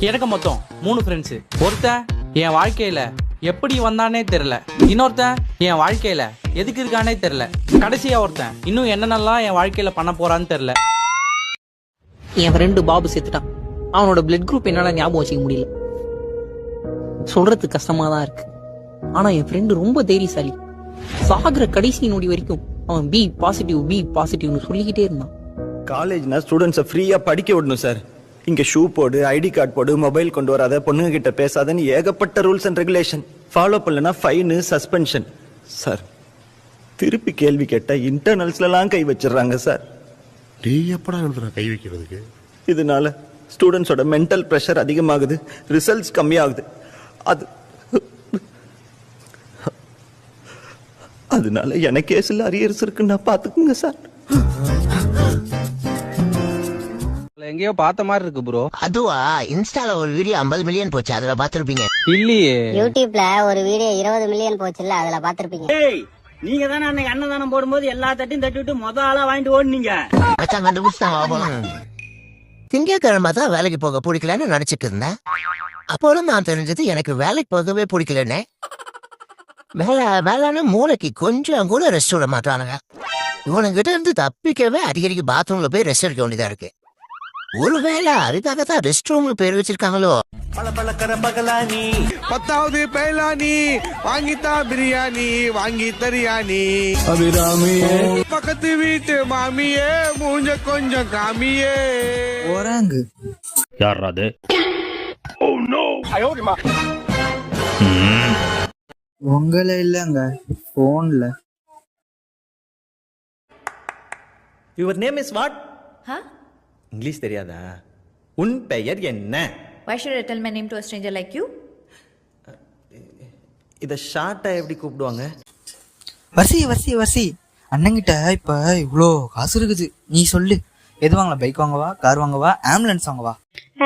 எனக்கு மொத்தம் 3 ஃப்ரெண்ட்ஸ். ஒருத்தன் என் வாழ்க்கையில எப்படி வந்தானே தெரியல, இன்னொருத்தன் என் வாழ்க்கையில எதுக்கு இருக்கானே தெரியல, கடைசியா ஒருத்தன் இன்னும் என்னென்னலாம் என் வாழ்க்கையில பண்ண போறான்னு தெரியல. என் ஃப்ரெண்டு பாபு செத்துட்டான். அவனோட பிளட் குரூப் என்னால ஞாபகம் வச்சுக்க முடியல. சொல்றதுக்கு கஷ்டமா தான் இருக்கு. ஆனா என் ஃப்ரெண்டு ரொம்ப தைரியசாலி. சாகுற கடைசி நொடி வரைக்கும் அவன் பி பாசிட்டிவ்னு சொல்லிக்கிட்டே இருந்தான். காலேஜ்னா ஸ்டூடெண்ட்ஸை ஃப்ரீயா படிக்க விடணும் சார். இங்க ஷூ போடு, ஐடி கார்டு போடு, மொபைல் கொண்டு வராத, பொண்ணுங்க கிட்ட பேசாதன்னு ஏகப்பட்ட ரூல்ஸ் அண்ட் ரெகுலேஷன். ஃபாலோ பண்ணலனா ஃபைனு, சஸ்பென்ஷன். சார் திருப்பி கேள்வி கேட்டா இன்டர்னல்ஸ்லாம் கை வச்சிடுறாங்க சார். நீ எப்படா எழுதுற கை வைக்கிறதுக்கு? இதனால ஸ்டூடெண்ட்ஸோட மென்டல் ப்ரெஷர் அதிகமாகுது, ரிசல்ட்ஸ் கம்மியாகுது. அதனால எனக்கே சில அரியர்ஸ் இருக்குன்னா பாத்துக்குங்க சார். எங்கேயோ பார்த்த மாதிரி இருக்கு ப்ரோ. அதுவா, இன்ஸ்டால ஒரு வீடியோ 50 மில்லியன் போச்சு, அதுல பாத்துருப்பீங்க. இல்லையே. யூடியூப்ல ஒரு வீடியோ 20 மில்லியன் போச்சுல்ல, அதுல பாத்துருப்பீங்க. நீங்க தானே அன்னைக்கு அன்னதானம் போடும்போது எல்லா தட்டையும் தட்டி விட்டு மொத ஆளா வாங்கிட்டு ஓடுனீங்க. மச்சான் கண்டுபிடிச்சாங்க. திங்கக்கிழமை தான் வேலைக்கு போக பிடிக்கலன்னு நினைச்சிட்டு இருந்தேன். அப்போதான் நான் தெரிஞ்சது எனக்கு வேலைக்கு போகவே பிடிக்கலன்னு. வேலைன்னு மூளைக்கு கொஞ்சம் கூட ரெஸ்ட் விட மாட்டானுங்க. இவனுங்கிட்ட இருந்து தப்பிக்கவே அடிக்கடிக்கு பாத்ரூம்ல போய் ரெஸ்ட் எடுக்க வேண்டியதா இருக்கு. ஒருவேளை அதுக்காகத்தான் ரெஸ்ட் ரூம்ல பேர் வச்சிருக்காங்களோ? பத்தாவது பைலானி வாங்கித்தா பிரியாணி வாங்கி தரியாணி. பக்கத்து வீட்டு மாமியே மூஞ்ச கொஞ்சம் காமியே. ஓராங்கு யாராது? உங்களை இல்லங்க, போன்ல. Your name is what? English தெரியாதா? உன் பெயர் என்ன? Why should I tell my name to a stranger like you? இத ஷார்ட்டா எப்படி கூப்பிடுவாங்க? வசி அண்ணங்கிட்ட இப்ப இவ்வளோ காசு இருக்குது. நீ சொல்லு, எது வாங்கலாம்? பைக் வாங்கவா, கார் வாங்கவா, ஆம்புலன்ஸ் வாங்கவா?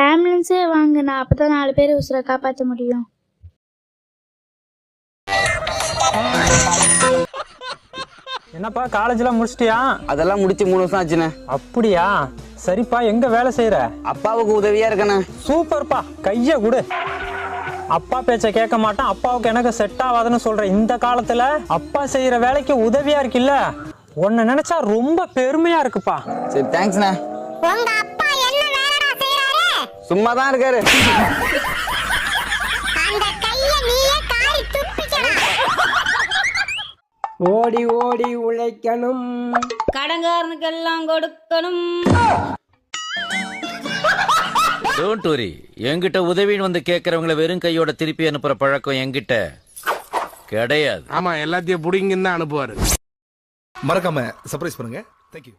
ஆம்புலன்ஸே வாங்கினா அப்பதான் 4 பேர் உசுரை காப்பாற்ற முடியும். என்னப்பா காலேஜ்லாம் முடிச்சிட்டியா? அதெல்லாம் முடிச்சு 3 வருஷம் ஆச்சுண்ணே. அப்படியா, சரிப்பா. எங்க வேலை செய்யற? அப்பாவுக்கு உதவியா இருக்கண்ணே. சூப்பர்ப்பா, கைய கொடு. அப்பா பேச்ச கேட்க மாட்டான், அப்பாவுக்கு எனக்கு செட் ஆகாதுன்னு சொல்ற இந்த காலத்துல அப்பா செய்யற வேலைக்கு உதவியா இருக்குல்ல, உன்னை நினைச்சா ரொம்ப பெருமையா இருக்குப்பா. சரி, தேங்க்ஸ்ண்ணே. உங்க அப்பா என்ன வேலைடா செய்றாரு? சும்மா தான் இருக்காரு. அந்த கைய நீயே காரி துப்பிக்கடா. ஓடி ஓடி உழைக்கணும், கடங்காரனுக்கெல்லாம் கொடுக்கணும். டோன்ட் வரி, என்கிட்ட உதவின்னு வந்து கேட்கறவங்களை வெறும் கையோட திருப்பி அனுப்புற பழக்கம் என்கிட்ட கிடையாது. ஆமா, எல்லாத்தையும் புடிங்கன்னு தான் அனுப்புவாரு. மறக்காம சர்ப்ரைஸ் பண்ணுங்க. தேங்க்யூ.